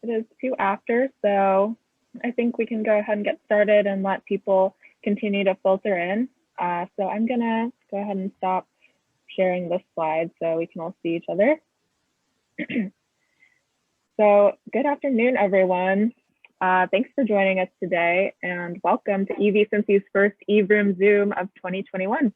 It is 2 after, so I think we can go ahead and get started and let people continue to filter in. So I'm gonna go ahead and stop sharing this slide so we can all see each other. So good afternoon, everyone. Thanks for joining us today and welcome to EV Cincy's first E-Vroom Zoom of 2021.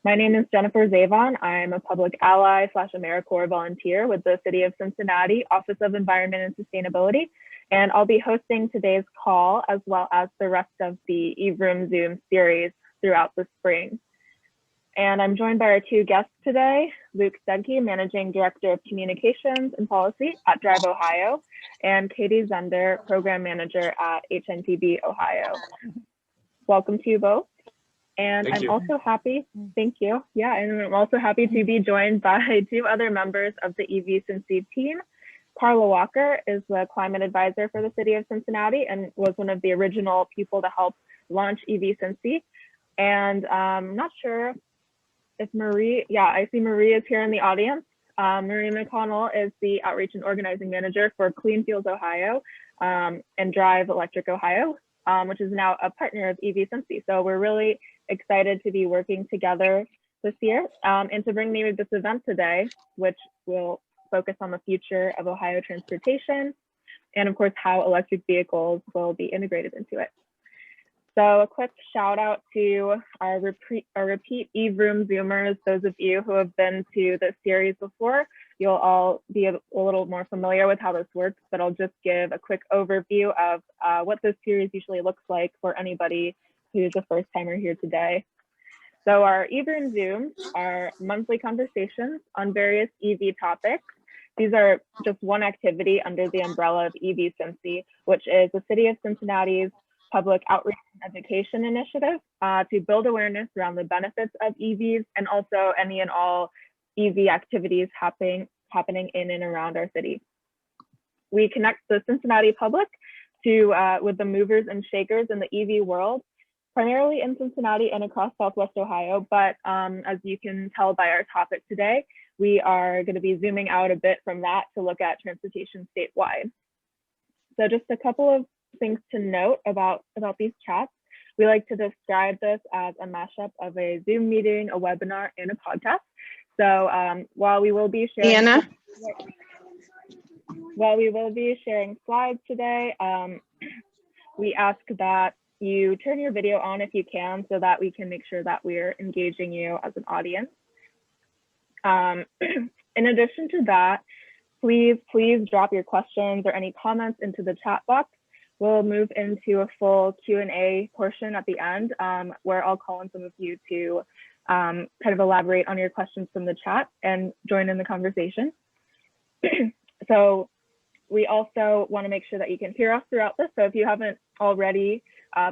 My name is Jennifer Zavon. I'm a public ally / AmeriCorps volunteer with the City of Cincinnati Office of Environment and Sustainability, and I'll be hosting today's call as well as the rest of the EVROOM-ZOOM series throughout the spring. And I'm joined by our 2 guests today, Luke Stedke, Managing Director of Communications and Policy at Drive Ohio, and Katie Zehnder, Program Manager at HNTB Ohio. Welcome to you both. And I'm also happy, thank you. Yeah, and I'm also happy to be joined by 2 other members of the EV Cincy team. Carla Walker is the climate advisor for the City of Cincinnati and was one of the original people to help launch EV Cincy. And I'm not sure if Marie, I see Marie is here in the audience. Marie McConnell is the Outreach and Organizing Manager for Clean Fuels Ohio and Drive Electric Ohio, which is now a partner of EV Cincy. So we're really excited to be working together this year and to bring you this event today, which will focus on the future of Ohio transportation and of course how electric vehicles will be integrated into it. So a quick shout out to our repeat E-Vroom Zoomers. Those of you who have been to this series before, you'll all be a little more familiar with how this works, but I'll just give a quick overview of what this series usually looks like for anybody who's a first timer here today. So our E-Vroom Zooms are monthly conversations on various EV topics. These are just one activity under the umbrella of EV Cincy, which is the City of Cincinnati's public outreach and education initiative to build awareness around the benefits of EVs and also any and all EV activities happening in and around our city. We connect the Cincinnati public to with the movers and shakers in the EV world, primarily in Cincinnati and across Southwest Ohio. But as you can tell by our topic today, we are going to be zooming out a bit from that to look at transportation statewide. So just a couple of things to note about these chats. We like to describe this as a mashup of a Zoom meeting, a webinar, and a podcast. So while we will be sharing slides today, we ask that you turn your video on if you can so that we can make sure that we're engaging you as an audience. In addition to that, please drop your questions or any comments into the chat box. We'll move into a full Q&A portion at the end where I'll call on some of you to kind of elaborate on your questions from the chat and join in the conversation. So we also want to make sure that you can hear us throughout this. So if you haven't already,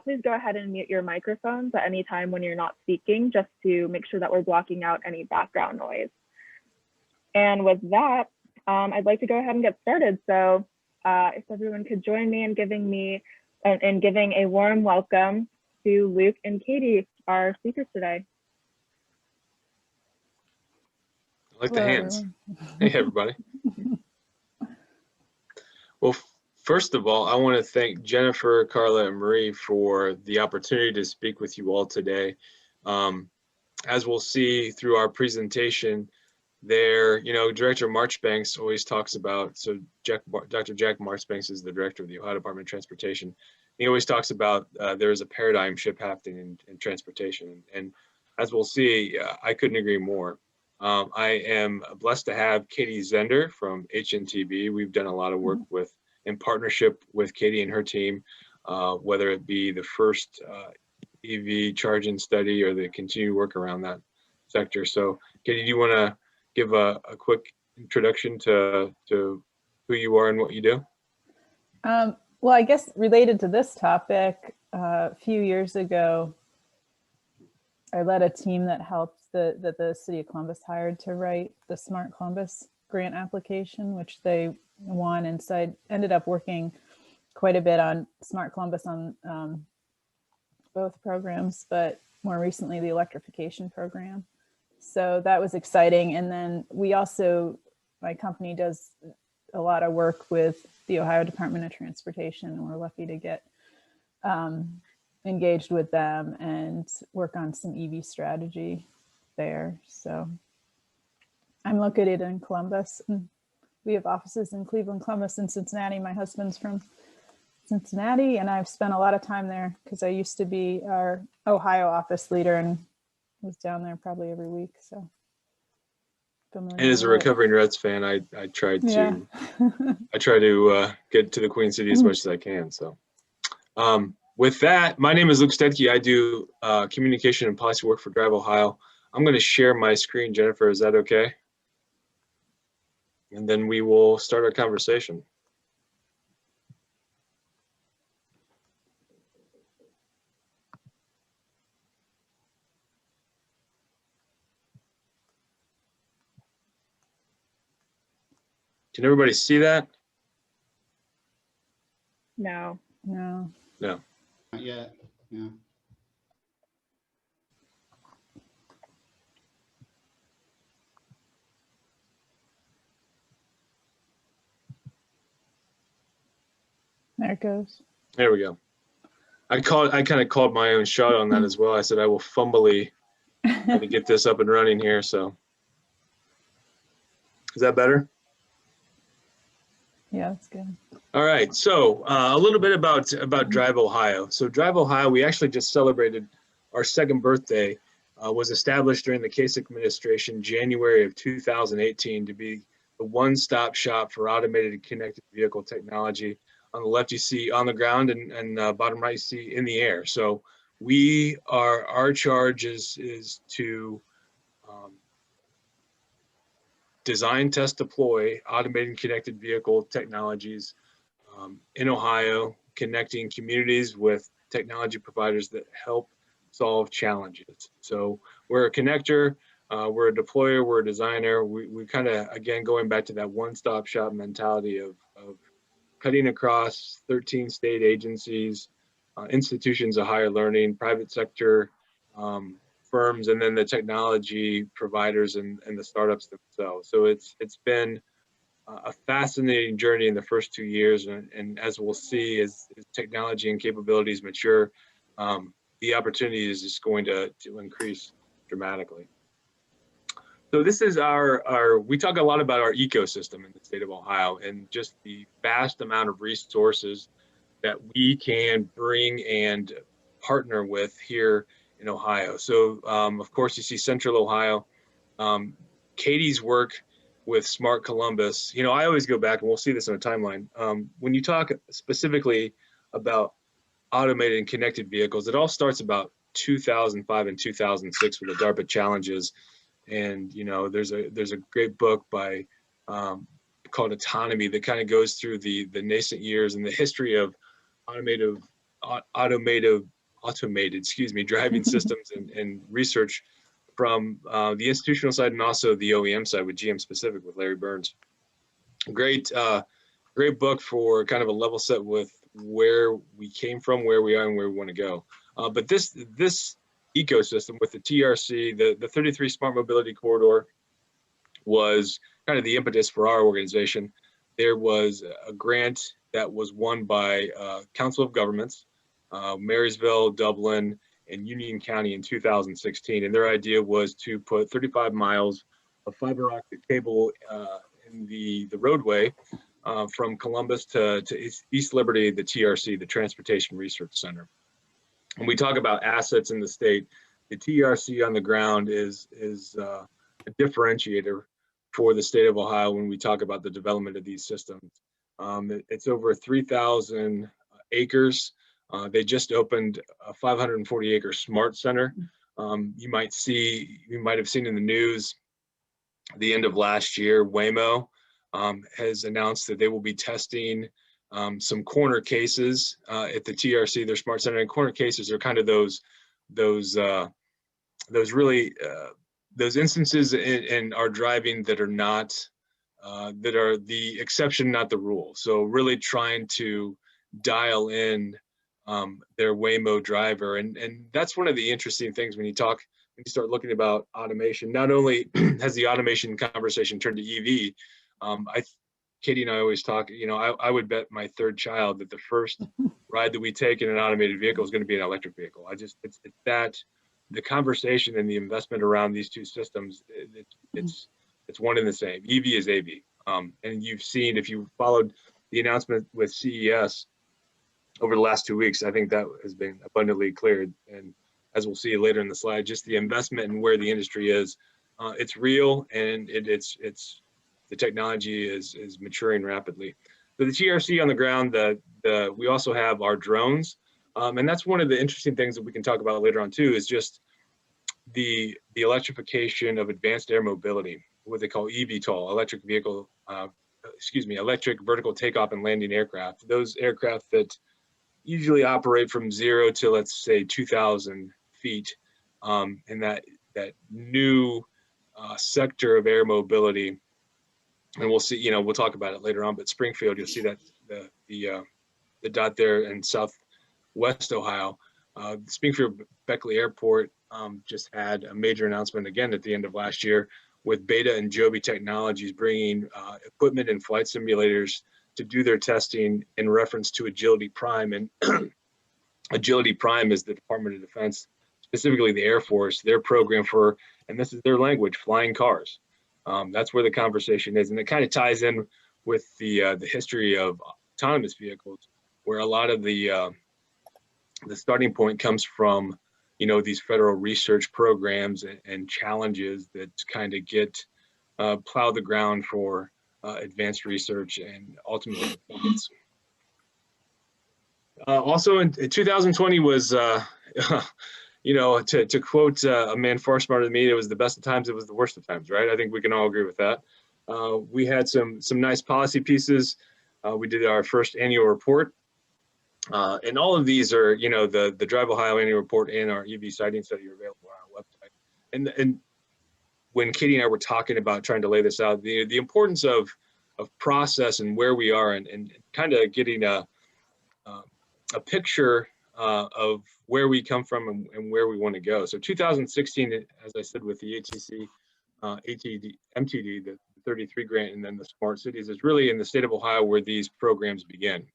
please go ahead and mute your microphones at any time when you're not speaking, just to make sure that we're blocking out any background noise. And with that, I'd like to go ahead and get started. So if everyone could join me in giving a warm welcome to Luke and Katie, our speakers today. I like the hands. Hey, everybody. Well, first of all, I want to thank Jennifer, Carla, and Marie for the opportunity to speak with you all today. As we'll see through our presentation, Director Marchbanks always talks about, so Dr. Jack Marchbanks is the director of the Ohio Department of Transportation. He always talks about there's a paradigm shift happening in transportation. And as we'll see, I couldn't agree more. I am blessed to have Katie Zehnder from HNTB. We've done a lot of work in partnership with Katie and her team, whether it be the first EV charging study or the continued work around that sector. So Katie, do you want to give a quick introduction to who you are and what you do? Well, I guess related to this topic, a few years ago, I led a team that helped that the City of Columbus hired to write the Smart Columbus grant application, which they won. And so I ended up working quite a bit on Smart Columbus on both programs, but more recently the electrification program. So that was exciting. And then we also, my company does a lot of work with the Ohio Department of Transportation, and we're lucky to get engaged with them and work on some EV strategy there. So I'm located in Columbus, and we have offices in Cleveland, Columbus, and Cincinnati. My husband's from Cincinnati, and I've spent a lot of time there because I used to be our Ohio office leader and was down there probably every week. So and as a recovering Reds fan, I try to get to the Queen City as much as I can. So with that, my name is Luke Stedke. I do communication and policy work for Drive Ohio. I'm going to share my screen, Jennifer. Is that okay? And then we will start our conversation. Can everybody see that? No. No. No. Not yet. Yeah. There it goes. There we go. I kind of called my own shot on that as well. I said I will fumbly try to get this up and running here. So is that better? Yeah, that's good. All right. So a little bit about Drive Ohio. So Drive Ohio, we actually just celebrated our second birthday. Was established during the Kasich administration, January of 2018, to be the one-stop shop for automated and connected vehicle technology. On the left, you see on the ground, and bottom right, you see in the air. So our charge is to design, test, deploy automated and connected vehicle technologies in Ohio, connecting communities with technology providers that help solve challenges. So we're a connector, we're a deployer, we're a designer. We kind of, again, going back to that one-stop shop mentality of cutting across 13 state agencies, institutions of higher learning, private sector firms, and then the technology providers and the startups themselves. So it's been a fascinating journey in the first 2 years, and as we'll see, as technology and capabilities mature, the opportunity is just going to increase dramatically. So this is we talk a lot about our ecosystem in the state of Ohio and just the vast amount of resources that we can bring and partner with here in Ohio. So of course you see Central Ohio, Katie's work with Smart Columbus. You know, I always go back, and we'll see this in a timeline. When you talk specifically about automated and connected vehicles, it all starts about 2005 and 2006 with the DARPA challenges. And you know, there's a great book by called Autonomy that kind of goes through the nascent years and the history of automated driving systems and research from the institutional side and also the OEM side with GM specific with Larry Burns. Great book for kind of a level set with where we came from, where we are, and where we want to go. But this ecosystem with the TRC, the 33 Smart Mobility Corridor, was kind of the impetus for our organization. There was a grant that was won by Council of Governments, Marysville, Dublin, and Union County in 2016. And their idea was to put 35 miles of fiber optic cable in the roadway from Columbus to East Liberty, the TRC, the Transportation Research Center. When we talk about assets in the state, the TRC on the ground is a differentiator for the state of Ohio when we talk about the development of these systems. It's over 3,000 acres. They just opened a 540-acre smart center. You might have seen in the news the end of last year, Waymo has announced that they will be testing some corner cases at the TRC, their smart center. And corner cases are kind of those instances in our driving that are not that are the exception, not the rule. So really trying to dial in their Waymo driver, and that's one of the interesting things when you start looking about automation. Not only has the automation conversation turned to EV, Katie and I always talk, I would bet my third child that the first ride that we take in an automated vehicle is going to be an electric vehicle. It's that the conversation and the investment around these two systems, it's one and the same. EV is AV. And you've seen, if you followed the announcement with CES over the last 2 weeks, I think that has been abundantly clear. And as we'll see later in the slide, just the investment and where the industry is, it's real, and it's the technology is maturing rapidly. So the TRC on the ground, we also have our drones, and that's one of the interesting things that we can talk about later on too, is just the electrification of advanced air mobility, what they call eVTOL, electric vertical takeoff and landing aircraft. Those aircraft that usually operate from 0 to, let's say, 2,000 feet, and that new sector of air mobility. And we'll see, we'll talk about it later on, but Springfield, you'll see that the dot there in southwest Ohio. Springfield Beckley Airport just had a major announcement again at the end of last year with Beta and Joby Technologies bringing equipment and flight simulators to do their testing in reference to Agility Prime. And Agility Prime is the Department of Defense, specifically the Air Force, their program for, and this is their language, flying cars. That's where the conversation is, and it kind of ties in with the history of autonomous vehicles, where a lot of the starting point comes from, these federal research programs and challenges that kind of get plow the ground for advanced research and ultimately deployments. Also in 2020 was, to quote a man far smarter than me, it was the best of times, it was the worst of times, right? I think we can all agree with that. We had some nice policy pieces. We did our first annual report. And all of these are, the Drive Ohio annual report and our EV siting study are available on our website. And when Katie and I were talking about trying to lay this out, the importance of process and where we are, and kind of getting a picture of where we come from and where we want to go. So 2016, as I said, with the MTD, the 33 grant, and then the Smart Cities, is really in the state of Ohio where these programs begin.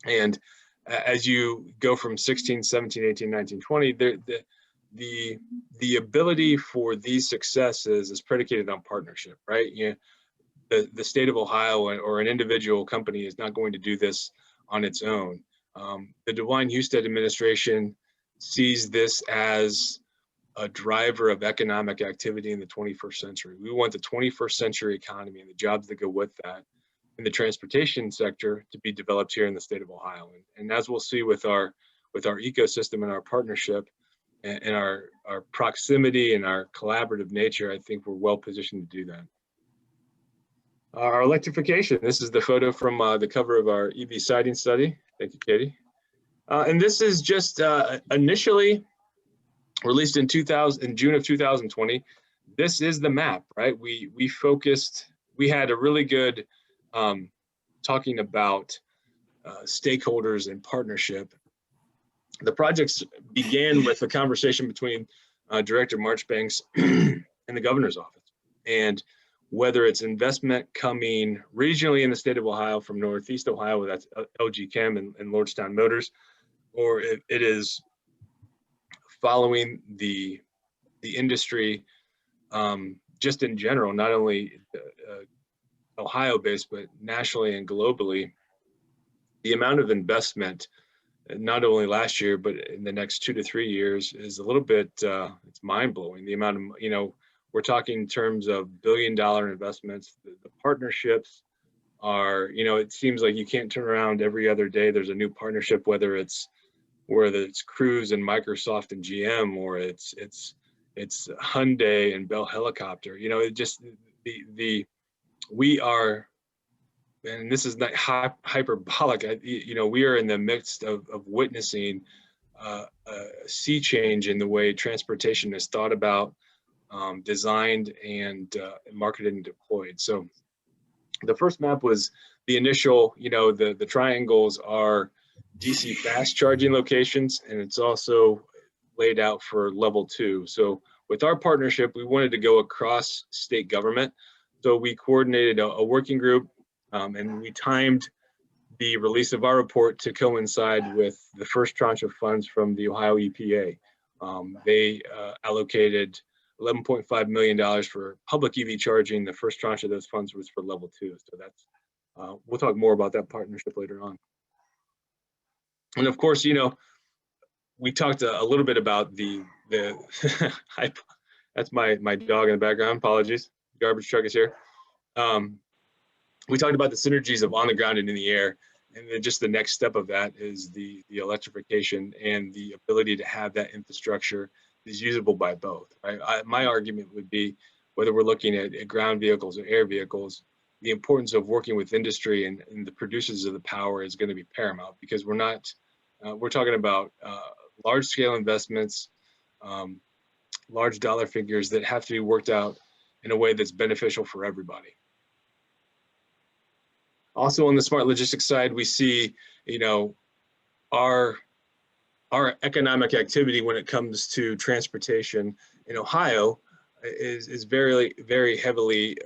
And as you go from 16, 17, 18, 19, 20, the ability for these successes is predicated on partnership, right? The state of Ohio or an individual company is not going to do this on its own. The DeWine Husted administration sees this as a driver of economic activity in the 21st century. We want the 21st century economy and the jobs that go with that in the transportation sector to be developed here in the state of Ohio. And as we'll see with our ecosystem and our partnership and our proximity and our collaborative nature, I think we're well positioned to do that. Our electrification, this is the photo from the cover of our EV siting study. Thank you, Katie. And this is just initially released in June of 2020. This is the map, right? We had a really good talking about stakeholders and partnership. The projects began with a conversation between Director Marchbanks and the governor's office, and whether it's investment coming regionally in the state of Ohio from Northeast Ohio, that's LG Chem and Lordstown Motors, or it is following the industry just in general, not only Ohio-based, but nationally and globally. The amount of investment, not only last year, but in the next 2 to 3 years, is a little bit, it's mind-blowing. The amount of, we're talking in terms of billion-dollar investments. The partnerships are, it seems like you can't turn around every other day. There's a new partnership, whether it's Cruise and Microsoft and GM, or it's Hyundai and Bell Helicopter. It just we are, and this is not hyperbolic. We are in the midst of witnessing a sea change in the way transportation is thought about, designed, and marketed and deployed. So the first map was the initial, the triangles are DC fast charging locations, and it's also laid out for level 2. So with our partnership, we wanted to go across state government. So we coordinated a working group And we timed the release of our report to coincide with the first tranche of funds from the Ohio EPA. They allocated $11.5 million for public EV charging. The first tranche of those funds was for level 2. So that's, we'll talk more about that partnership later on. And of course, you know, we talked a little bit about the that's my dog in the background, apologies. Garbage truck is here. We talked about the synergies of on the ground and in the air. And then just the next step of that is the electrification and the ability to have that infrastructure is usable by both. Right? My argument would be, whether we're looking at ground vehicles or air vehicles, the importance of working with industry and the producers of the power is going to be paramount, because we're not, we're talking about large scale investments, large dollar figures that have to be worked out in a way that's beneficial for everybody. Also on the smart logistics side, we see, you know, our economic activity when it comes to transportation in Ohio is very, very heavily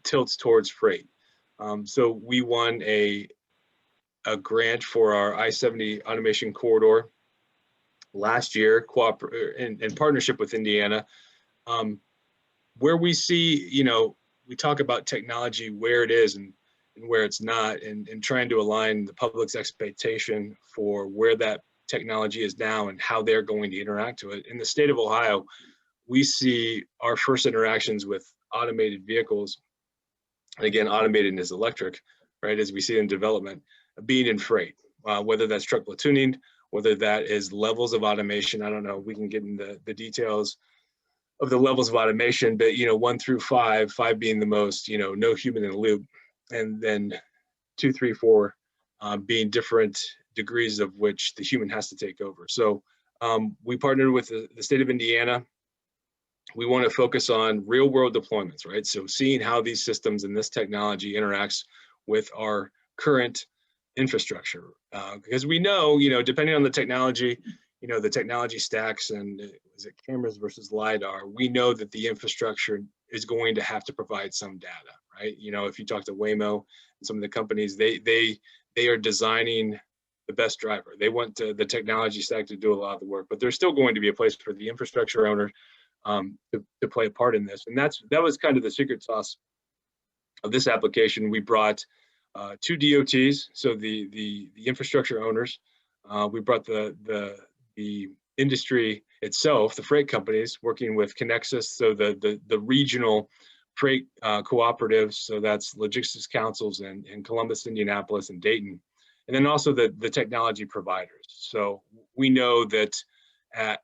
tilts towards freight. So we won a grant for our I-70 automation corridor last year, in partnership with Indiana, where we see, you know, we talk about technology, where it is and where it's not, and trying to align the public's expectation for where that technology is now and how they're going to interact to it. In the state of Ohio, we see our first interactions with automated vehicles, and again, automated is electric, right, as we see in development, being in freight, whether that's truck platooning, whether that is levels of automation. I don't know, we can get into the details of the levels of automation, but, you know, 1 through 5, 5 being the most, you know, no human in the loop, and then 2, 3, 4 being different degrees of which the human has to take over. So we partnered with the state of Indiana. We want to focus on real world deployments, right? So seeing how these systems and this technology interacts with our current infrastructure, because we know, you know, depending on the technology, you know, the technology stacks, and is it cameras versus LiDAR, we know that the infrastructure is going to have to provide some data, right? You know, if you talk to Waymo and some of the companies, they are designing the best driver. They want the technology stack to do a lot of the work, but there's still going to be a place for the infrastructure owner to play a part in this. And that was kind of the secret sauce of this application. We brought 2 DOTs, so the infrastructure owners. We brought the industry itself, the freight companies, working with Connexus, so the regional freight cooperatives, so that's logistics councils in Columbus, Indianapolis, and Dayton, and then also the technology providers. So we know that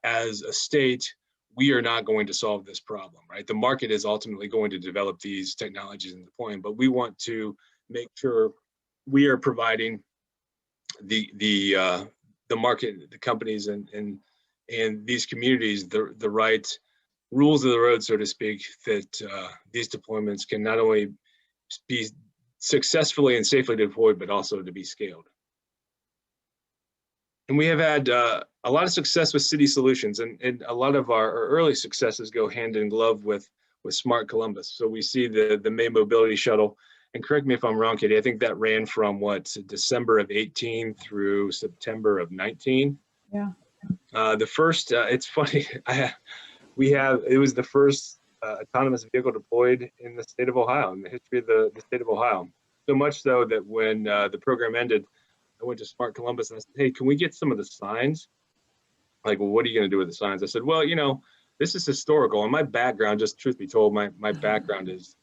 as a state, we are not going to solve this problem, right? The market is ultimately going to develop these technologies and deploy them, but we want to make sure we are providing the market, the companies, and these communities the right rules of the road, so to speak, that these deployments can not only be successfully and safely deployed, but also to be scaled. And we have had a lot of success with city solutions, and a lot of our early successes go hand in glove with Smart Columbus. So we see the eMobility shuttle, and correct me if I'm wrong, Katie, I think that ran from December of 18 through September of 19. Yeah. The first, it's funny, it was the first autonomous vehicle deployed in the state of Ohio, in the history of the state of Ohio. So much so that when the program ended, I went to Smart Columbus and I said, hey, can we get some of the signs? Like, well, what are you going to do with the signs? I said, well, you know, this is historical. And my background, just truth be told, my background is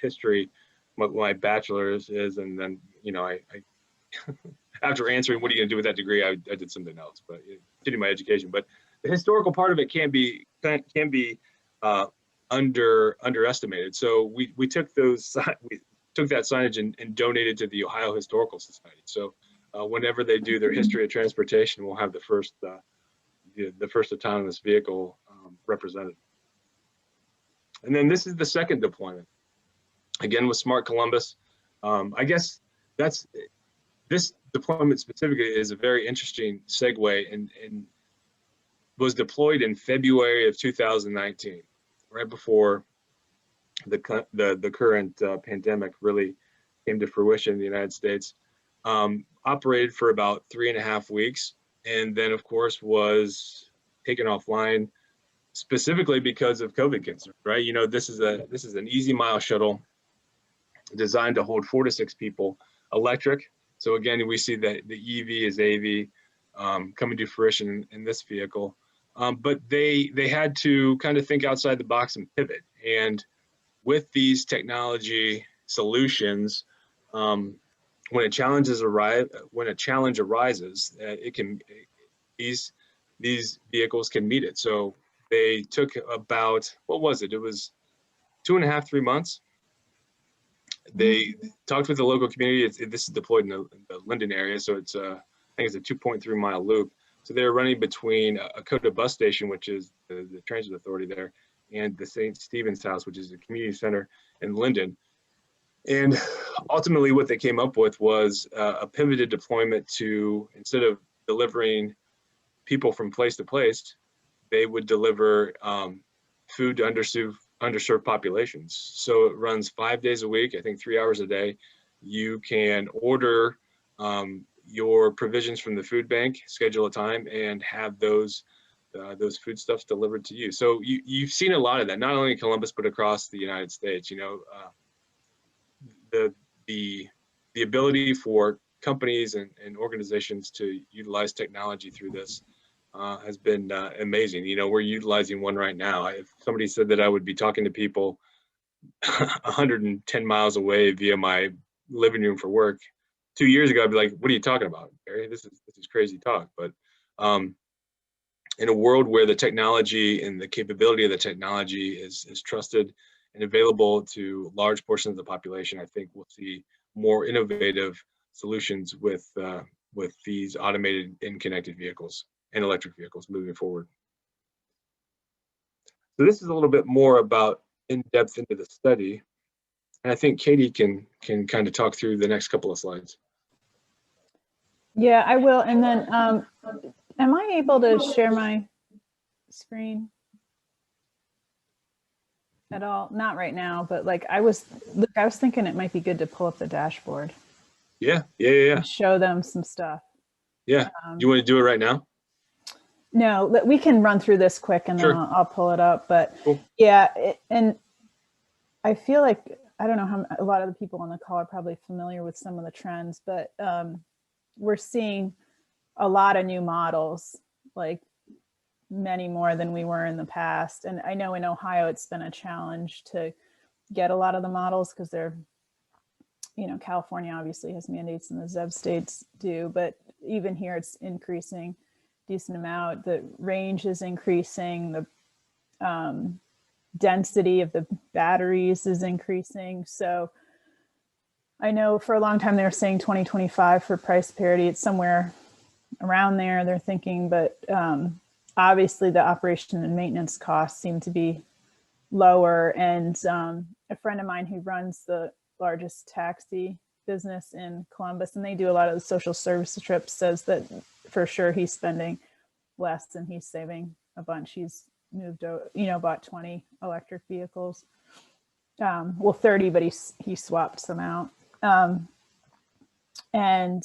history. My bachelor's is, and then, you know, I after answering what are you going to do with that degree, I did something else, but continued my education. But the historical part of it can be underestimated. So we took that signage and donated to the Ohio Historical Society. So whenever they do their history of transportation, we'll have the first autonomous vehicle represented. And then this is the second deployment, again with Smart Columbus. I guess this deployment specifically is a very interesting segue, and was deployed in February of 2019, right before the current pandemic really came to fruition in the United States. Operated for about 3.5 weeks, and then of course was taken offline specifically because of COVID concerns, right? You know, this is an easy mile shuttle designed to hold 4 to 6 people, electric. So again, we see that the EV is AV coming to fruition in this vehicle. But they had to kind of think outside the box and pivot. And with these technology solutions, when a challenge arises, these vehicles can meet it. So they took about, what was it? It was 2.5, 3 months. They talked with the local community. This is deployed in the Linden area, so it's I think it's a 2.3 mile loop. So they're running between a Coda bus station, which is the transit authority there, and the St. Stephen's House, which is a community center in Linden. And ultimately what they came up with was a pivoted deployment to, instead of delivering people from place to place, they would deliver food to underserved populations. So it runs 5 days a week, I think 3 hours a day. You can order your provisions from the food bank, schedule a time, and have those foodstuffs delivered to you. So you've seen a lot of that, not only in Columbus, but across the United States. You know, the ability for companies and organizations to utilize technology through this has been amazing. You know, we're utilizing one right now. If somebody said that I would be talking to people 110 miles away via my living room for work 2 years ago, I'd be like, what are you talking about, Barry? This is crazy talk. But in a world where the technology and the capability of the technology is trusted and available to large portions of the population, I think we'll see more innovative solutions with these automated and connected vehicles and electric vehicles moving forward. So this is a little bit more about in-depth into the study. And I think Katie can kind of talk through the next couple of slides. Yeah, I will. And then am I able to share my screen at all? Not right now, but like I was thinking it might be good to pull up the dashboard. Yeah. Show them some stuff. Yeah. You want to do it right now? No, we can run through this quick and then Sure. I'll pull it up. But cool. Yeah, and I feel like, I don't know how a lot of the people on the call are probably familiar with some of the trends, but we're seeing a lot of new models, like many more than we were in the past. And I know in Ohio, it's been a challenge to get a lot of the models because they're, you know, California obviously has mandates and the ZEV states do, but even here it's increasing decent amount. The range is increasing, the density of the batteries is increasing. So I know for a long time they were saying 2025 for price parity. It's somewhere around there, they're thinking, but obviously the operation and maintenance costs seem to be lower. And a friend of mine who runs the largest taxi business in Columbus, and they do a lot of the social service trips, says that for sure he's spending less and he's saving a bunch. He's moved, you know, bought 20 electric vehicles. Well, 30, but he swapped some out. And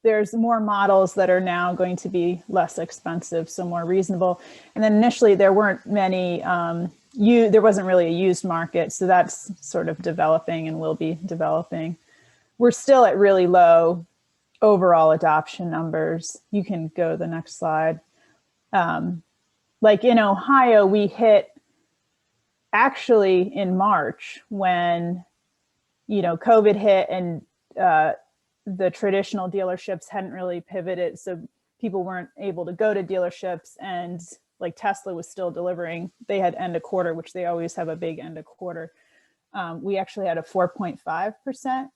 there's more models that are now going to be less expensive, so more reasonable. And then initially there weren't many, there wasn't really a used market. So that's sort of developing and will be developing. We're still at really low overall adoption numbers. You can go to the next slide. Like in Ohio, we hit actually in March when, you know, COVID hit and the traditional dealerships hadn't really pivoted. So people weren't able to go to dealerships, and like Tesla was still delivering. They had end of quarter, which they always have a big end of quarter. We actually had a 4.5%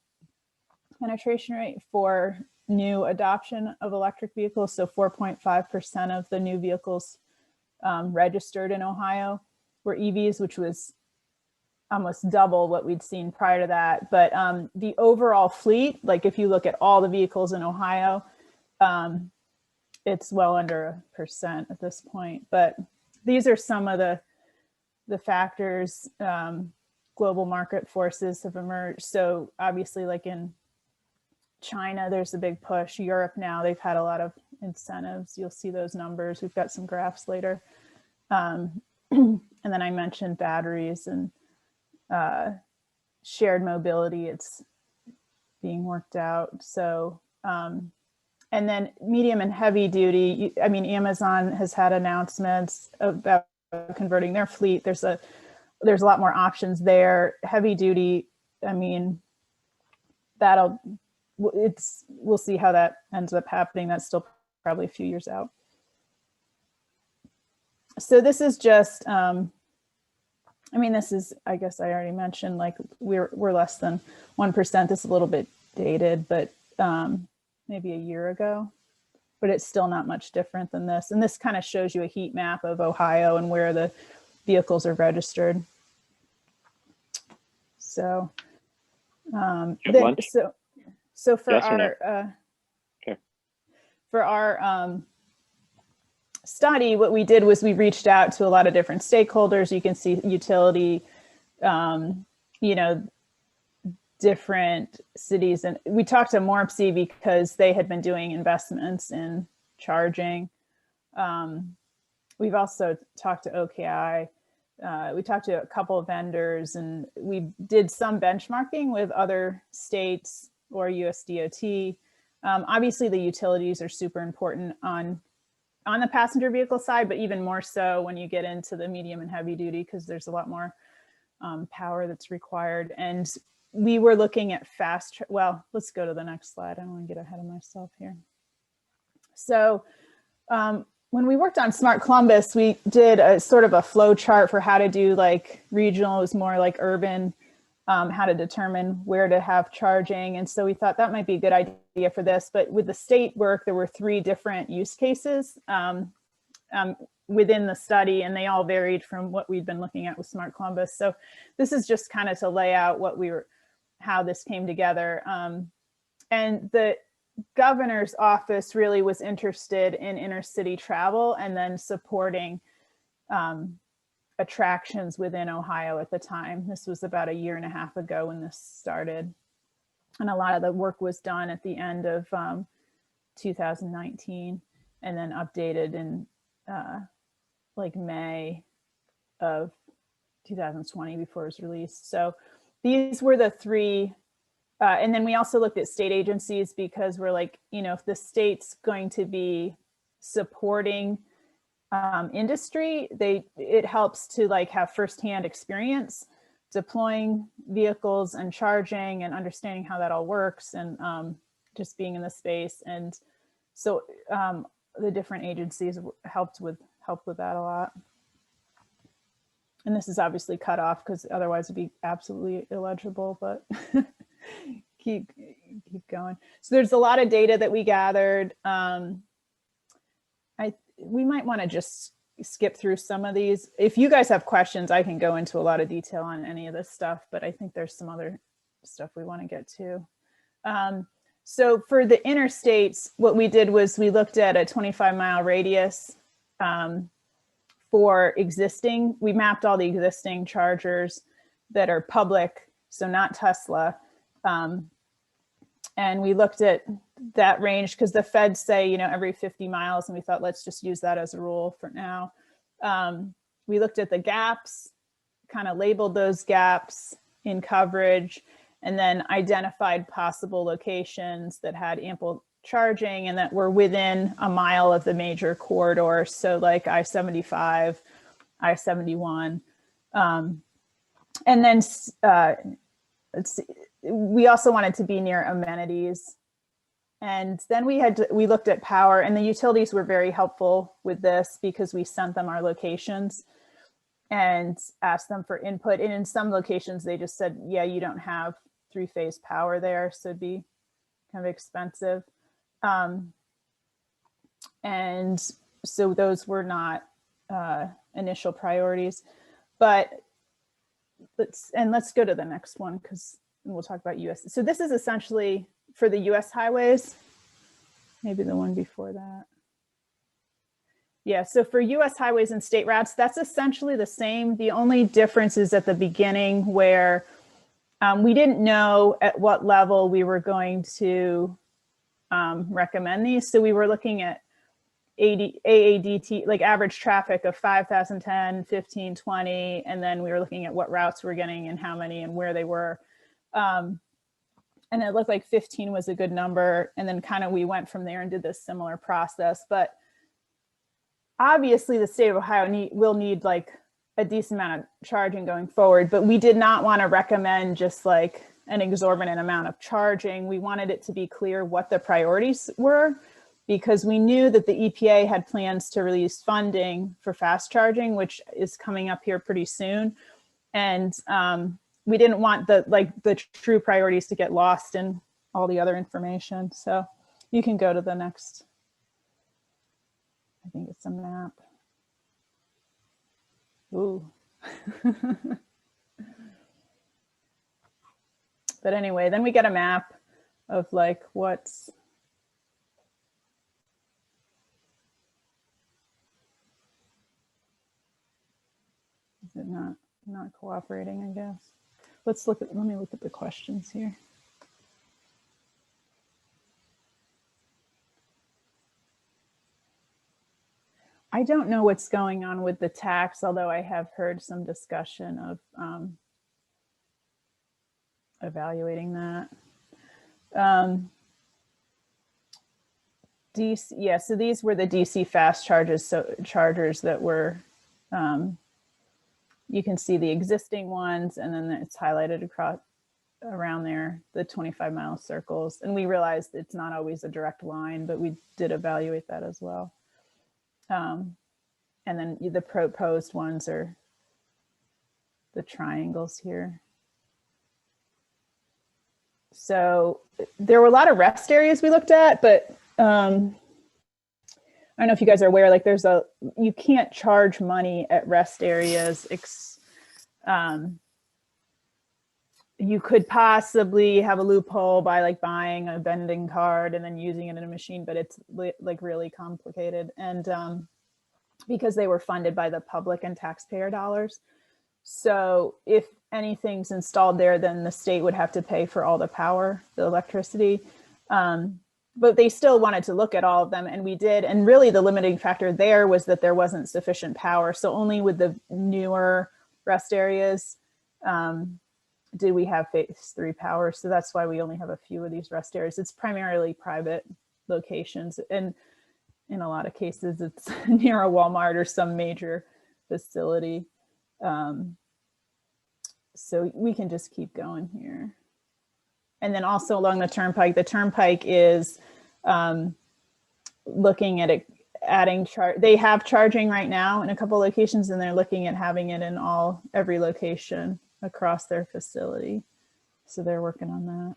penetration rate for new adoption of electric vehicles. So 4.5% of the new vehicles registered in Ohio were EVs, which was almost double what we'd seen prior to that. But the overall fleet, like if you look at all the vehicles in Ohio, it's well under 1% at this point. But these are some of the factors. global market forces have emerged. So obviously, like in China, there's a big push. Europe now, they've had a lot of incentives. You'll see those numbers. We've got some graphs later. And then I mentioned batteries and shared mobility. It's being worked out. So, and then medium and heavy duty. I mean, Amazon has had announcements about converting their fleet. There's a lot more options there. Heavy duty, I mean, we'll see how that ends up happening. That's still probably a few years out. So this is just, I mean, this is, I guess I already mentioned, like we're less than 1%. This is a little bit dated, but maybe a year ago, but it's still not much different than this. And this kind of shows you a heat map of Ohio and where the vehicles are registered. So, so for yes our, okay. For our study, what we did was we reached out to a lot of different stakeholders. You can see utility, you know, different cities. And we talked to Morpsey because they had been doing investments in charging. We've also talked to OKI. We talked to a couple of vendors, and we did some benchmarking with other states or US DOT. Obviously, the utilities are super important on the passenger vehicle side, but even more so when you get into the medium and heavy duty, because there's a lot more power that's required. And we were looking at well, let's go to the next slide. I don't want to get ahead of myself here. So when we worked on Smart Columbus, we did a sort of a flow chart for how to do like regional. It was more like urban, how to determine where to have charging. And so we thought that might be a good idea for this. But with the state work, there were 3 different use cases within the study, and they all varied from what we'd been looking at with Smart Columbus. So this is just kind of to lay out how this came together. And the governor's office really was interested in intercity travel and then supporting attractions within Ohio at the time. This was about a year and a half ago when this started. And a lot of the work was done at the end of 2019 and then updated in like May of 2020 before it was released. So these were the 3. And then we also looked at state agencies because we're like, you know, if the state's going to be supporting industry, it helps to like have firsthand experience deploying vehicles and charging and understanding how that all works, and just being in the space. And so the different agencies helped with that a lot. And this is obviously cut off because otherwise it'd be absolutely illegible, but keep going. So there's a lot of data that we gathered. We might want to just skip through some of these. If you guys have questions, I can go into a lot of detail on any of this stuff, but I think there's some other stuff we want to get to. So for the interstates, what we did was we looked at a 25-mile radius for existing. We mapped all the existing chargers that are public, so not Tesla. And we looked at that range because the feds say, you know, every 50 miles, and we thought, let's just use that as a rule for now. We looked at the gaps, kind of labeled those gaps in coverage, and then identified possible locations that had ample charging and that were within a mile of the major corridors. So like I-75, I-71. And then let's see, we also wanted to be near amenities. And then we looked at power, and the utilities were very helpful with this because we sent them our locations and asked them for input. And in some locations, they just said, yeah, you don't have 3-phase power there, so it'd be kind of expensive. And so those were not initial priorities. But let's go to the next one because we'll talk about US. So this is essentially for the US highways, maybe the one before that. Yeah, so for US highways and state routes, that's essentially the same. The only difference is at the beginning where we didn't know at what level we were going to recommend these. So we were looking at AADT, like average traffic of 5,000, 10, 15, 20, and then we were looking at what routes we're getting and how many and where they were. And it looked like 15 was a good number. And then kind of we went from there and did this similar process. But obviously the state of Ohio will need like a decent amount of charging going forward, but we did not want to recommend just like an exorbitant amount of charging. We wanted it to be clear what the priorities were, because we knew that the EPA had plans to release funding for fast charging, which is coming up here pretty soon. And we didn't want the true priorities to get lost in all the other information. So you can go to the next, I think it's a map. Ooh. But anyway, then we get a map of like what's, is it not cooperating, I guess. Let me look at the questions here. I don't know what's going on with the tax, although I have heard some discussion of evaluating that. DC, yeah, so these were the DC fast chargers, so chargers that were, you can see the existing ones, and then it's highlighted across around there, the 25-mile circles. And we realized it's not always a direct line, but we did evaluate that as well. And then the proposed ones are the triangles here. So there were a lot of rest areas we looked at, but I don't know if you guys are aware, like you can't charge money at rest areas. You could possibly have a loophole by like buying a vending card and then using it in a machine, but it's like really complicated. And because they were funded by the public and taxpayer dollars. So if anything's installed there, then the state would have to pay for all the power, the electricity. But they still wanted to look at all of them, and we did. And really the limiting factor there was that there wasn't sufficient power. So only with the newer rest areas did we have phase 3 power. So that's why we only have a few of these rest areas. It's primarily private locations. And in a lot of cases, it's near a Walmart or some major facility. So we can just keep going here. And then also along the turnpike is looking at adding they have charging right now in a couple locations, and they're looking at having it in every location across their facility. So they're working on that.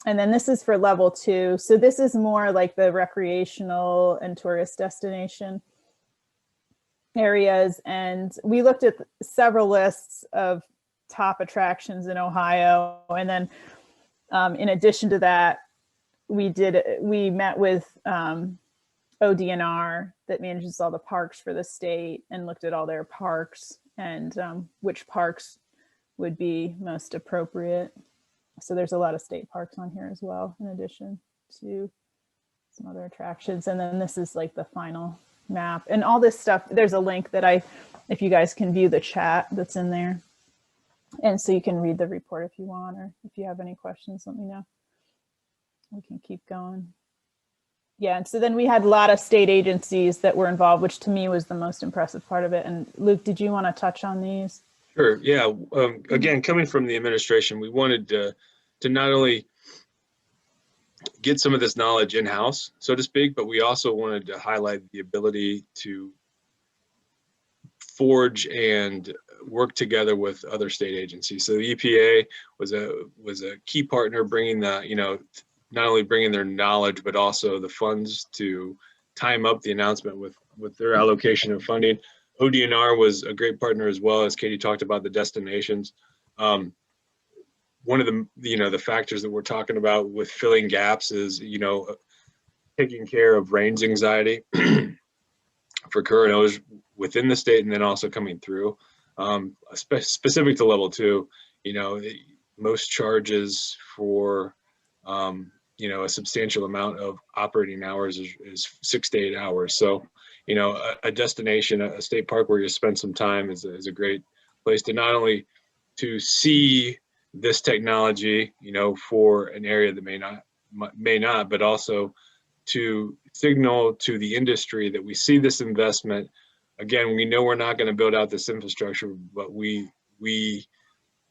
And then this is for level 2. So this is more like the recreational and tourist destination areas. And we looked at several lists of top attractions in Ohio. And then in addition to that, we met with ODNR that manages all the parks for the state and looked at all their parks and which parks would be most appropriate. So there's a lot of state parks on here as well, in addition to some other attractions. And then this is like the final map and all this stuff. There's a link that if you guys can view the chat that's in there. And so you can read the report if you want, or if you have any questions, let me know. We can keep going. Yeah, and so then we had a lot of state agencies that were involved, which to me was the most impressive part of it. And Luke, did you want to touch on these? Sure. Yeah. Again, coming from the administration, we wanted to not only get some of this knowledge in-house, so to speak, but we also wanted to highlight the ability to forge and work together with other state agencies. So the EPA was a key partner, bringing not only bringing their knowledge, but also the funds to time up the announcement with their allocation of funding. ODNR was a great partner as well, as Katie talked about the destinations. One of the factors that we're talking about with filling gaps is, taking care of range anxiety for current owners within the state and then also coming through. Specific to level 2, most charges for a substantial amount of operating hours is 6 to 8 hours. So, a destination, a state park where you spend some time is a great place to not only to see this technology, for an area that may not, but also to signal to the industry that we see this investment. Again, we know we're not going to build out this infrastructure, but we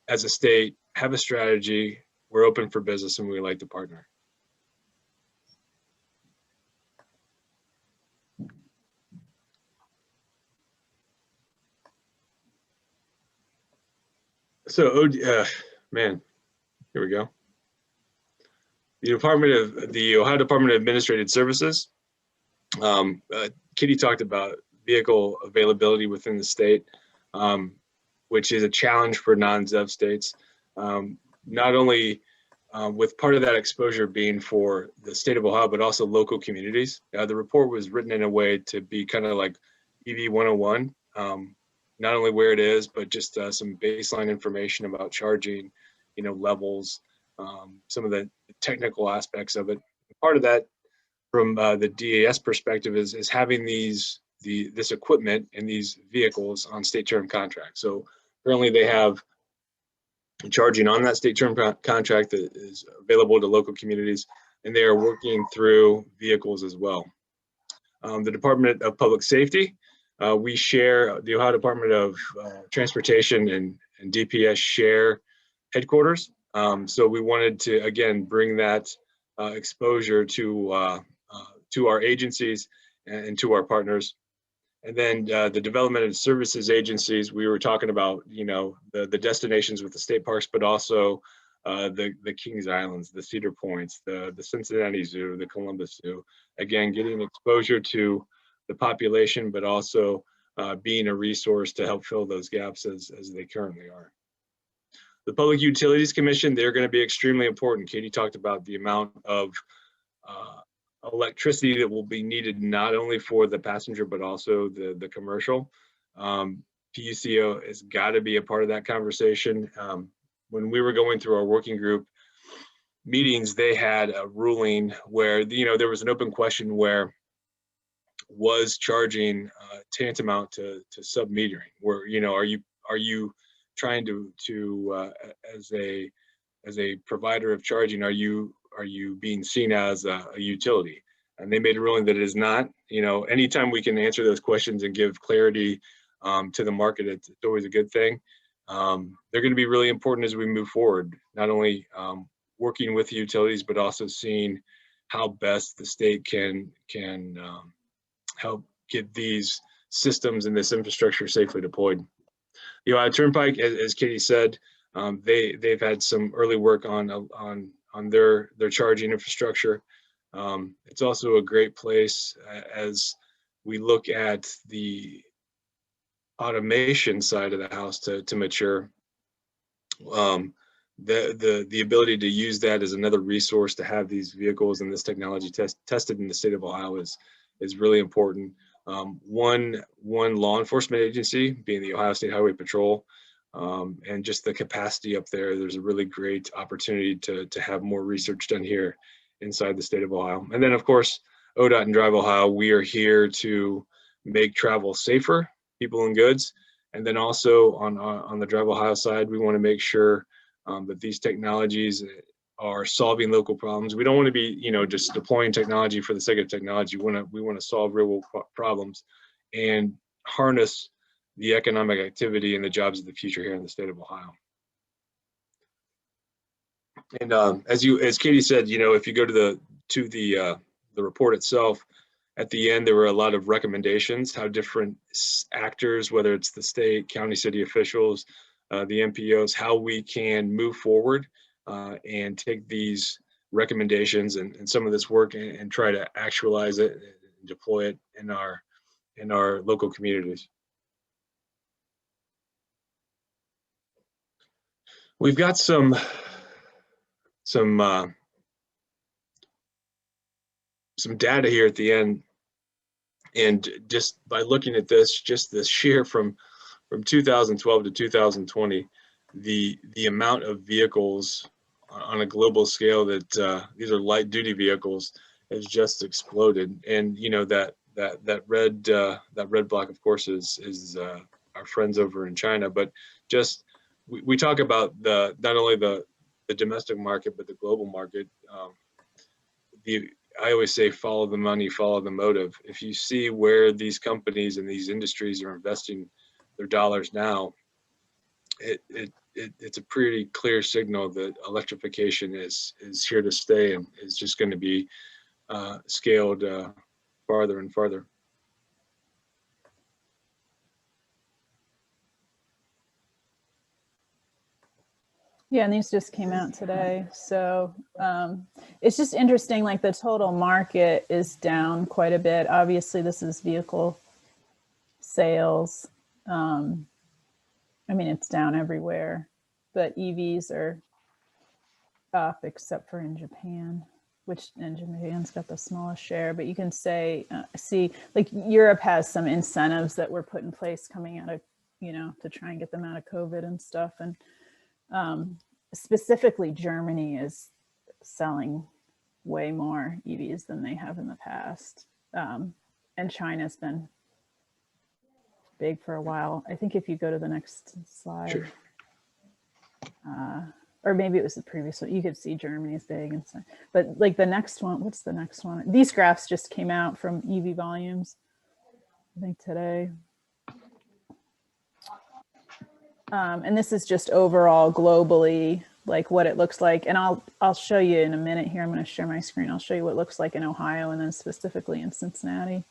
as a state have a strategy. We're open for business and we like to partner. So, man, here we go. The Ohio Department of Administrative Services. Katie talked about vehicle availability within the state, which is a challenge for non-ZEV states. Not only with part of that exposure being for the state of Ohio, but also local communities. The report was written in a way to be kind of like EV 101. Not only where it is, but just some baseline information about charging, levels, some of the technical aspects of it. Part of that, from the DAS perspective, is having this equipment and these vehicles on state term contracts. So currently they have charging on that state term contract that is available to local communities, and they are working through vehicles as well. The Department of Public Safety. We share, the Ohio Department of Transportation and DPS share headquarters. So we wanted to, again, bring that exposure to our agencies and to our partners. And then the Development and Services agencies, we were talking about, the destinations with the state parks, but also the Kings Islands, the Cedar Points, the Cincinnati Zoo, the Columbus Zoo. Again, getting exposure to the population, but also being a resource to help fill those gaps as they currently are. The Public Utilities Commission, they're going to be extremely important. Katie talked about the amount of electricity that will be needed not only for the passenger, but also the commercial. PUCO has got to be a part of that conversation. When we were going through our working group meetings, they had a ruling where, there was an open question where was charging tantamount to sub-metering, where, are you trying to as a provider of charging, are you being seen as a utility? And they made a ruling that it is not. Anytime we can answer those questions and give clarity to the market, it's always a good thing. They're going to be really important as we move forward, not only working with the utilities, but also seeing how best the state can help get these systems and this infrastructure safely deployed. The Ohio Turnpike, as Katie said, they've had some early work on their charging infrastructure. It's also a great place as we look at the automation side of the house to mature. The ability to use that as another resource to have these vehicles and this technology tested in the state of Ohio is really important. One law enforcement agency being the Ohio State Highway Patrol, and just the capacity up there, there's a really great opportunity to have more research done here inside the state of Ohio. And then of course, ODOT and Drive Ohio, we are here to make travel safer, people and goods. And then also on the Drive Ohio side, we want to make sure that these technologies are solving local problems. We don't want to be, just deploying technology for the sake of technology. We want to solve real world problems and harness the economic activity and the jobs of the future here in the state of Ohio. And as Katie said, if you go to the report itself, at the end there were a lot of recommendations how different actors, whether it's the state, county, city officials, the MPOs, how we can move forward and take these recommendations and some of this work and try to actualize it and deploy it in our local communities. We've got some some data here at the end. And just by looking at this, just this year from 2012 to 2020, the amount of vehicles on a global scale that these are light duty vehicles has just exploded. And you know that red block, of course, is our friends over in China. But just we talk about not only the domestic market but the global market. I always say follow the money, follow the motive. If you see where these companies and these industries are investing their dollars now, it's a pretty clear signal that electrification is here to stay and is just going to be scaled farther and farther. Yeah, and these just came out today. So it's just interesting, like the total market is down quite a bit. Obviously, this is vehicle sales. I mean, it's down everywhere, but EVs are up except for in Japan, and Japan's got the smallest share. But you can say, see, like Europe has some incentives that were put in place coming out of, to try and get them out of COVID and stuff. And specifically Germany is selling way more EVs than they have in the past. And China's been big for a while. I think if you go to the next slide, sure. Or maybe it was the previous one, you could see Germany's big and so, but like the next one, what's the next one? These graphs just came out from EV volumes, I think today. And this is just overall globally, like what it looks like. And I'll show you in a minute here. I'm going to share my screen. I'll show you what it looks like in Ohio and then specifically in Cincinnati.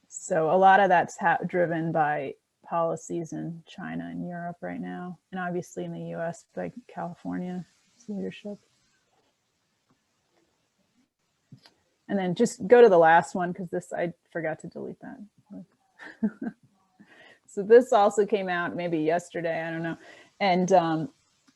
So a lot of that's driven by policies in China and Europe right now. And obviously in the US by California's leadership. And then just go to the last one because this, I forgot to delete that. So this also came out maybe yesterday, I don't know. And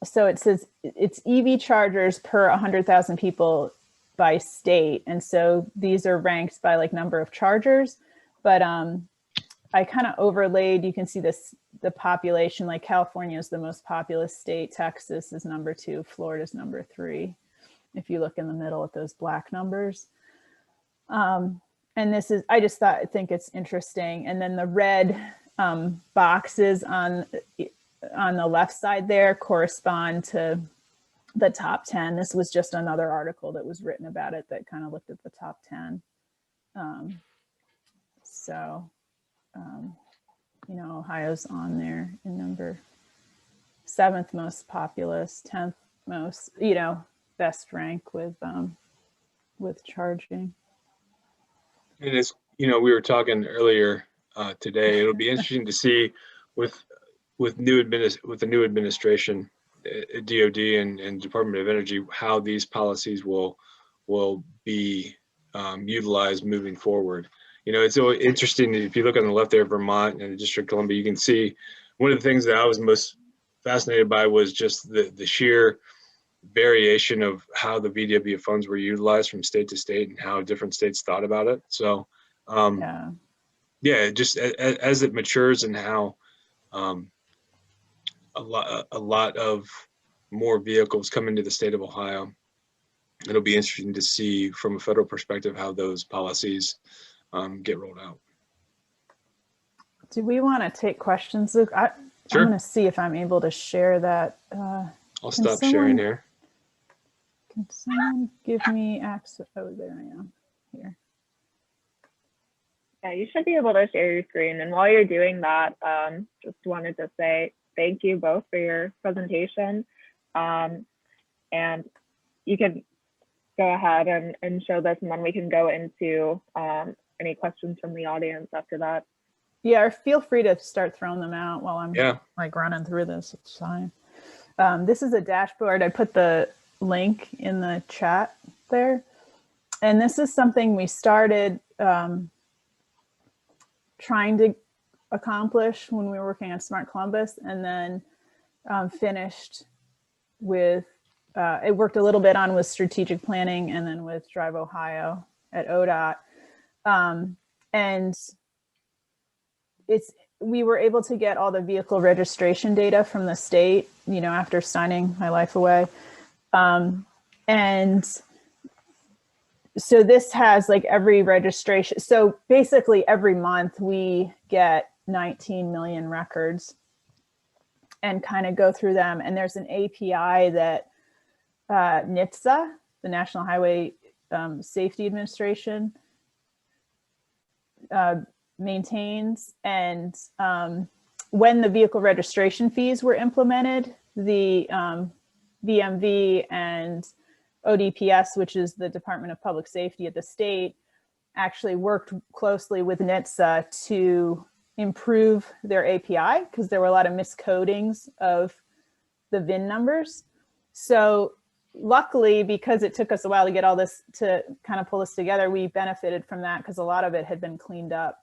so it says it's EV chargers per 100,000 people by state. And so these are ranked by like number of chargers, but I kind of overlaid, you can see this, the population, like California is the most populous state, Texas is number 2, Florida is number 3. If you look in the middle at those black numbers. And this is, I think it's interesting. And then the red boxes on the left side there correspond to the top 10. This was just another article that was written about it that kind of looked at the top 10. Ohio's on there in number 7th most populous, 10th most, best rank with charging. And it's, we were talking earlier today. It'll be interesting to see with the new administration, DOD and Department of Energy, how these policies will be utilized moving forward. It's so interesting. If you look on the left there, Vermont and the District of Columbia, you can see one of the things that I was most fascinated by was just the sheer variation of how the VW funds were utilized from state to state and how different states thought about it. So, just as it matures and how a lot of more vehicles come into the state of Ohio, it'll be interesting to see from a federal perspective how those policies get rolled out. Do we want to take questions, Luke? Sure. I'm going to see if I'm able to share that. I'll stop sharing here. Can someone give me access? Oh, there I am here. Yeah, you should be able to share your screen. And while you're doing that, just wanted to say thank you both for your presentation. And you can go ahead and show this, and then we can go into any questions from the audience after that. Yeah, or feel free to start throwing them out while I'm like running through this. It's fine. This is a dashboard. I put the link in the chat there. And this is something we started trying to accomplish when we were working on Smart Columbus, and then finished with it worked a little bit on with strategic planning and then with Drive Ohio at ODOT. And we were able to get all the vehicle registration data from the state, you know, after signing my life away. And so this has like every registration. So basically every month we get 19 million records and kind of go through them. And there's an API that NHTSA, the National Highway Safety Administration, maintains. And when the vehicle registration fees were implemented, the VMV and ODPS, which is the Department of Public Safety at the state, actually worked closely with NHTSA to improve their API because there were a lot of miscodings of the VIN numbers. So luckily, because it took us a while to get all this to kind of pull this together, we benefited from that because a lot of it had been cleaned up.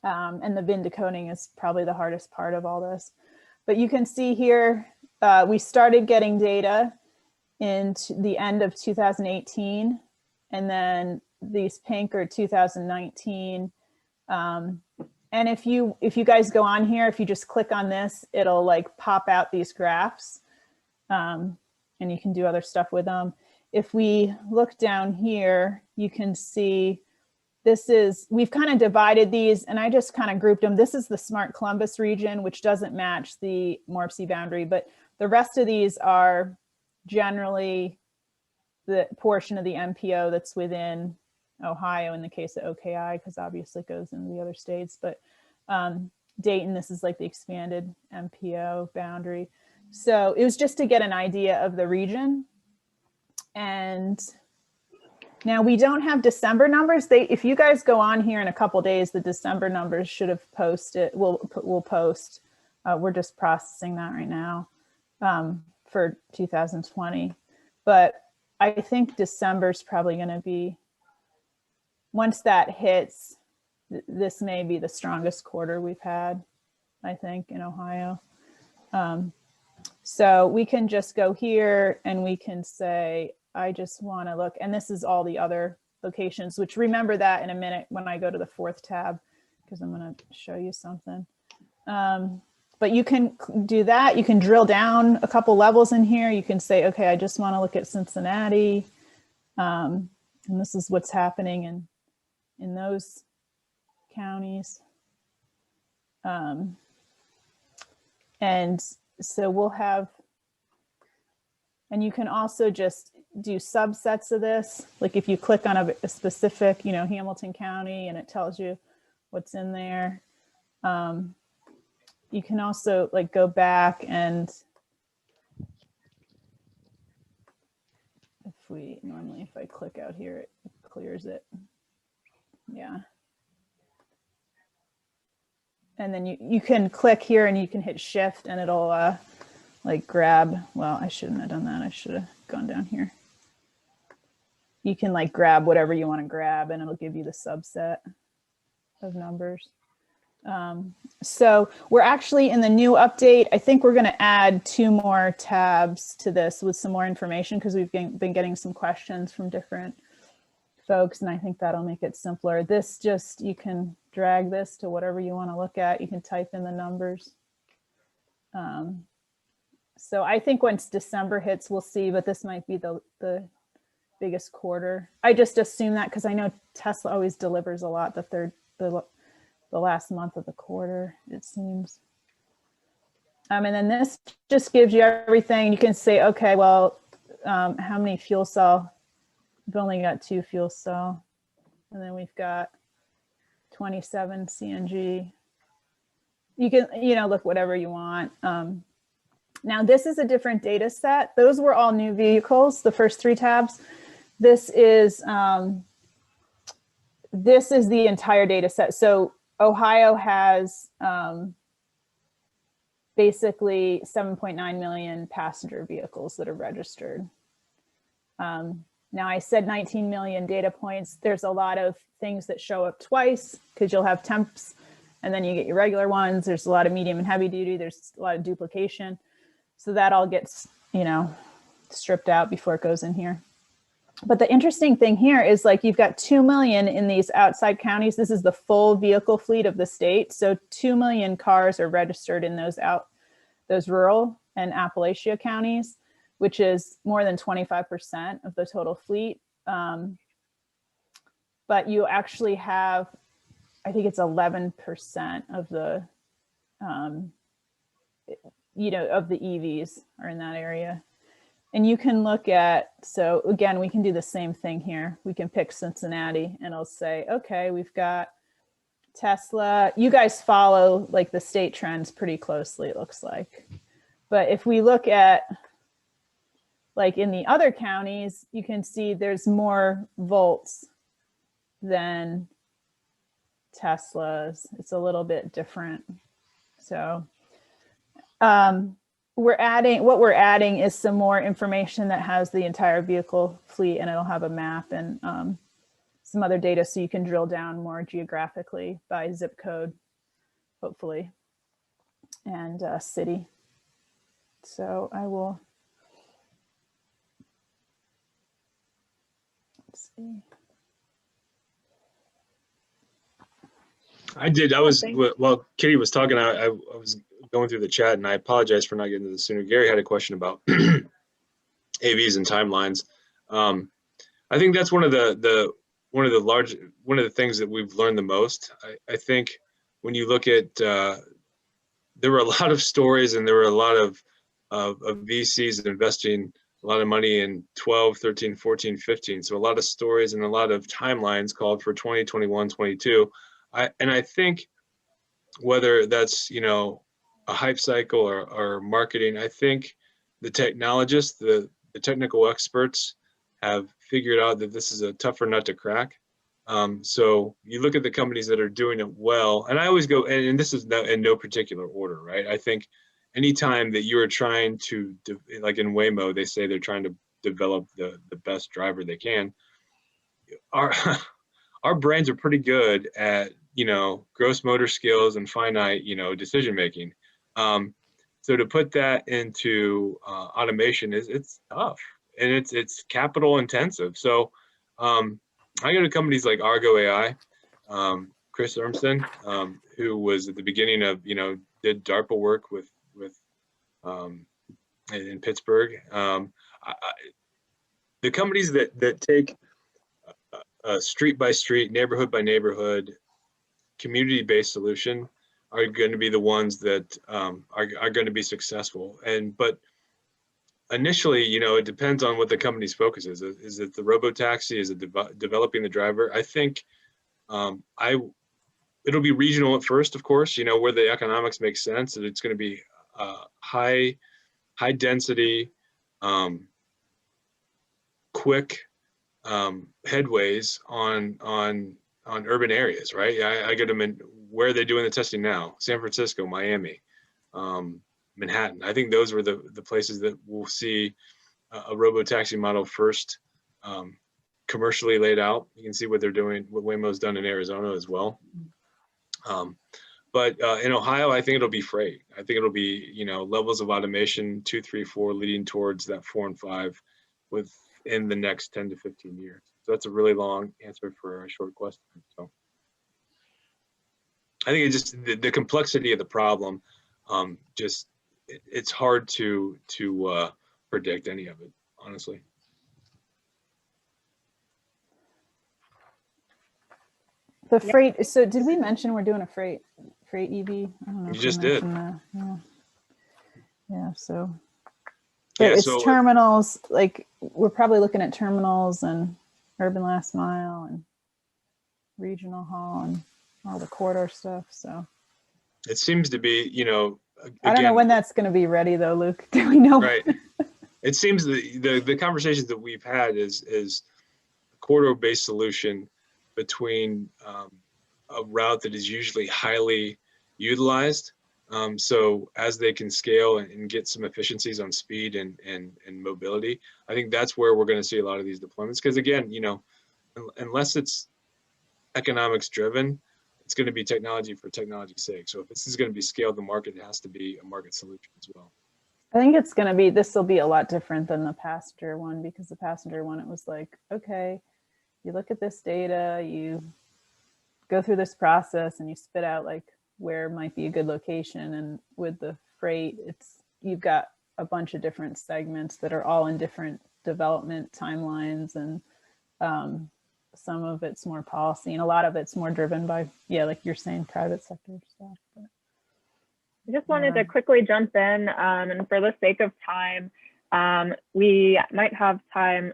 And the VIN decoding is probably the hardest part of all this. But you can see here, we started getting data in the end of 2018, and then these pink are 2019. And if you guys go on here, if you just click on this, it'll like pop out these graphs, and you can do other stuff with them. If we look down here, you can see we've kind of divided these, and I just kind of grouped them. This is the Smart Columbus region, which doesn't match the MORPC boundary, but the rest of these are generally the portion of the MPO that's within Ohio in the case of OKI, because obviously it goes into the other states. But Dayton, this is like the expanded MPO boundary. So it was just to get an idea of the region. And now we don't have December numbers. If you guys go on here in a couple days, the December numbers should have posted. We'll post. We're just processing that right now for 2020. But I think December's probably going to be, once that hits, this may be the strongest quarter we've had, I think, in Ohio. So we can just go here and we can say, I just want to look, and this is all the other locations, which remember that in a minute when I go to the fourth tab, because I'm going to show you something. But you can do that. You can drill down a couple levels in here. You can say, okay, I just want to look at Cincinnati. And this is what's happening in those counties. And so we'll have, and you can also just do subsets of this. Like if you click on a specific, Hamilton County, and it tells you what's in there. You can also like go back, and if I click out here, it clears it. Yeah. And then you can click here and you can hit shift and it'll like grab, well, I shouldn't have done that. I should have gone down here. You can like grab whatever you want to grab and it'll give you the subset of numbers. So we're actually in the new update. I think we're going to add 2 more tabs to this with some more information because we've been getting some questions from different folks, and I think that'll make it simpler. This just, you can drag this to whatever you want to look at. You can type in the numbers. So I think once December hits, we'll see, but this might be the biggest quarter. I just assume that because I know Tesla always delivers a lot the last month of the quarter, it seems. And then this just gives you everything. You can say, okay, well, how many fuel cell? We've only got 2 fuel cell. And then we've got 27 CNG. You can, look whatever you want. Now this is a different data set. Those were all new vehicles, the first 3 tabs. This is the entire data set. So Ohio has basically 7.9 million passenger vehicles that are registered. Now I said 19 million data points. There's a lot of things that show up twice because you'll have temps and then you get your regular ones. There's a lot of medium and heavy duty. There's a lot of duplication. So that all gets, stripped out before it goes in here. But the interesting thing here is like you've got 2 million in these outside counties. This is the full vehicle fleet of the state. So 2 million cars are registered in those rural and Appalachia counties, which is more than 25% of the total fleet. But you actually have, I think it's 11% of the, of the EVs are in that area. And you can look at, so again, we can do the same thing here. We can pick Cincinnati and it'll say, okay, we've got Tesla. You guys follow like the state trends pretty closely, it looks like. But if we look at like in the other counties, you can see there's more volts than Teslas. It's a little bit different. So, what we're adding is some more information that has the entire vehicle fleet, and it'll have a map and some other data so you can drill down more geographically by zip code, hopefully, and city. So I will, let's see. While Katie was talking, I was going through the chat, and I apologize for not getting to this sooner. Gary had a question about AVs and timelines. I think that's one of the things that we've learned the most. I think when you look at, there were a lot of stories, and there were a lot of VCs investing a lot of money in 12, 13, 14, 15. So a lot of stories and a lot of timelines called for 2021, 22. I think whether that's, a hype cycle or marketing, I think the technologists, the technical experts have figured out that this is a tougher nut to crack. So you look at the companies that are doing it well, and I always go, and this is in no particular order, right? I think anytime that you are trying to, like in Waymo, they say they're trying to develop the best driver they can. Our brains are pretty good at, gross motor skills and finite, decision making. So to put that into automation it's tough, and it's capital intensive. So I go to companies like Argo AI, Chris Urmson, who was at the beginning of, did DARPA work with in Pittsburgh. The companies that take street by street, neighborhood by neighborhood, community-based solution are going to be the ones that are going to be successful. But initially, it depends on what the company's focus is. Is it the robotaxi? Is it developing the driver? I think it'll be regional at first, of course, where the economics make sense, and it's going to be high density, quick headways on urban areas, right? I get them in, where are they doing the testing now? San Francisco, Miami, Manhattan. I think those were the places that we'll see a robo-taxi model first commercially laid out. You can see what they're doing, what Waymo's done in Arizona as well. But in Ohio, I think it'll be freight. I think it'll be, levels of automation, 2, 3, 4, leading towards that 4 and 5 within the next 10 to 15 years. So that's a really long answer for a short question. So I think it's just the complexity of the problem. It's hard to predict any of it, honestly. The freight. So did we mention we're doing a freight EV? I don't know. You just did. Yeah. So. But it's terminals. Like we're probably looking at terminals and urban last mile and regional haul and all the corridor stuff. So. It seems to be, again, I don't know when that's going to be ready though, Luke. Do we know? Right. It seems the conversations that we've had is a corridor-based solution between a route that is usually highly utilized. So as they can scale and get some efficiencies on speed and mobility, I think that's where we're going to see a lot of these deployments. Because again, unless it's economics driven, it's going to be technology for technology's sake. So if this is going to be scaled, the market has to be a market solution as well. I think it's going to be, this will be a lot different than the passenger one, because the passenger one, it was like, okay, you look at this data, you go through this process and you spit out like where might be a good location. And with the freight, you've got a bunch of different segments that are all in different development timelines, and some of it's more policy and a lot of it's more driven by, yeah, like you're saying, private sector stuff. But I just wanted to quickly jump in, and for the sake of time, we might have time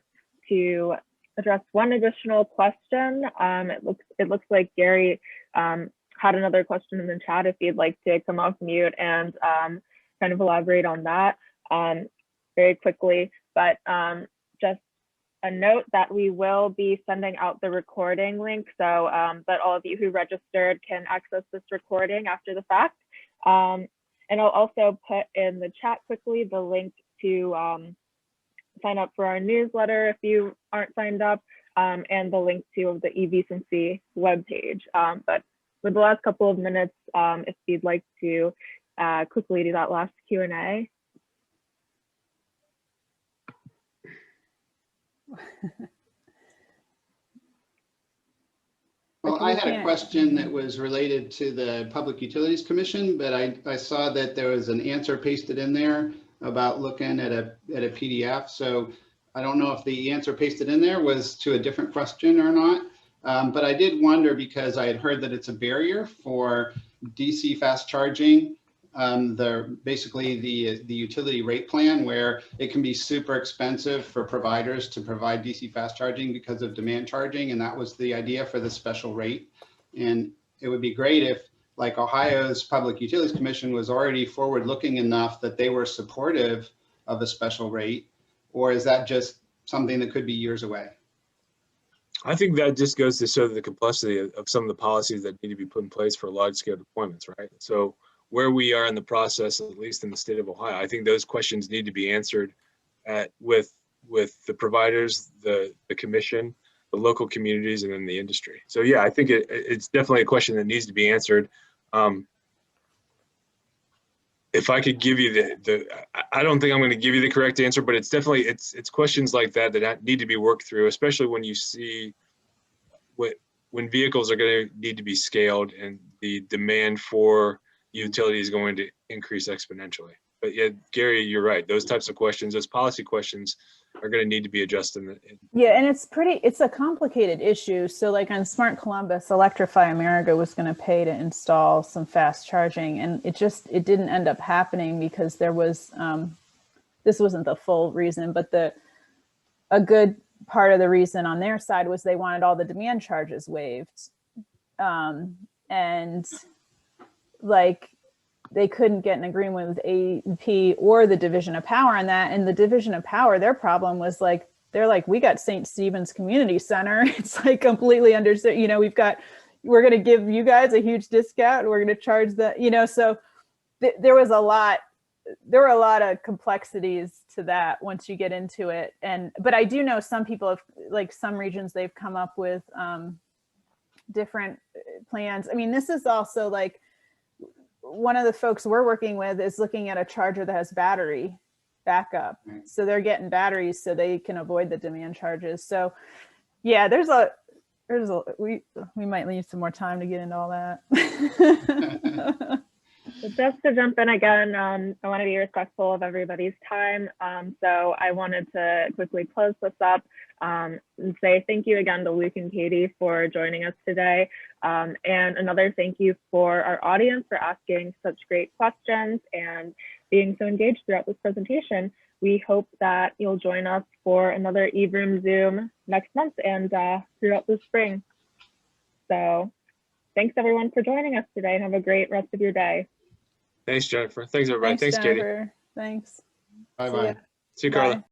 to address one additional question. It looks like Gary had another question in the chat if you'd like to come off mute and kind of elaborate on that very quickly. But just a note that we will be sending out the recording link so that all of you who registered can access this recording after the fact. And I'll also put in the chat quickly the link to sign up for our newsletter if you aren't signed up, and the link to the EV Cincy webpage. But for the last couple of minutes, if you'd like to quickly do that last Q&A. Well, I had a question that was related to the Public Utilities Commission, but I saw that there was an answer pasted in there about looking at a PDF. So I don't know if the answer pasted in there was to a different question or not. But I did wonder, because I had heard that it's a barrier for DC fast charging, basically the utility rate plan, where it can be super expensive for providers to provide DC fast charging because of demand charging. And that was the idea for the special rate. And it would be great if, like, Ohio's Public Utilities Commission was already forward looking enough that they were supportive of a special rate, or is that just something that could be years away? I think that just goes to show the complexity of some of the policies that need to be put in place for large scale deployments, right? So where we are in the process, at least in the state of Ohio, I think those questions need to be answered with the providers, the commission, the local communities, and then the industry. So yeah, I think it's definitely a question that needs to be answered. If I could give you I don't think I'm going to give you the correct answer, but it's definitely, it's questions like that that need to be worked through, especially when you see when vehicles are going to need to be scaled and the demand for utility is going to increase exponentially. But yeah, Gary, you're right. Those types of questions, those policy questions, are going to need to be adjusted. Yeah, and it's a complicated issue. So like on Smart Columbus, Electrify America was going to pay to install some fast charging, and it didn't end up happening because there was, this wasn't the full reason, but a good part of the reason on their side was they wanted all the demand charges waived. And like, they couldn't get an agreement with AP or the Division of Power on that. And the Division of Power, their problem was like, they're like, we got St. Stephen's Community Center. It's like completely understood, you know, we're going to give you guys a huge discount. We're going to charge that, you know, so there were a lot of complexities to that once you get into it. But I do know some people have, like some regions, they've come up with different plans. I mean, this is also like, one of the folks we're working with is looking at a charger that has battery backup. So they're getting batteries so they can avoid the demand charges. So yeah, we might need some more time to get into all that. So just to jump in again, I want to be respectful of everybody's time. So I wanted to quickly close this up and say thank you again to Luke and Katie for joining us today. And another thank you for our audience for asking such great questions and being so engaged throughout this presentation. We hope that you'll join us for another EVROOM-ZOOM next month and throughout the spring. So thanks everyone for joining us today, and have a great rest of your day. Thanks, Jennifer. Thanks, everybody. Thanks, Katie. Thanks. Bye-bye. See you, Carla. Bye.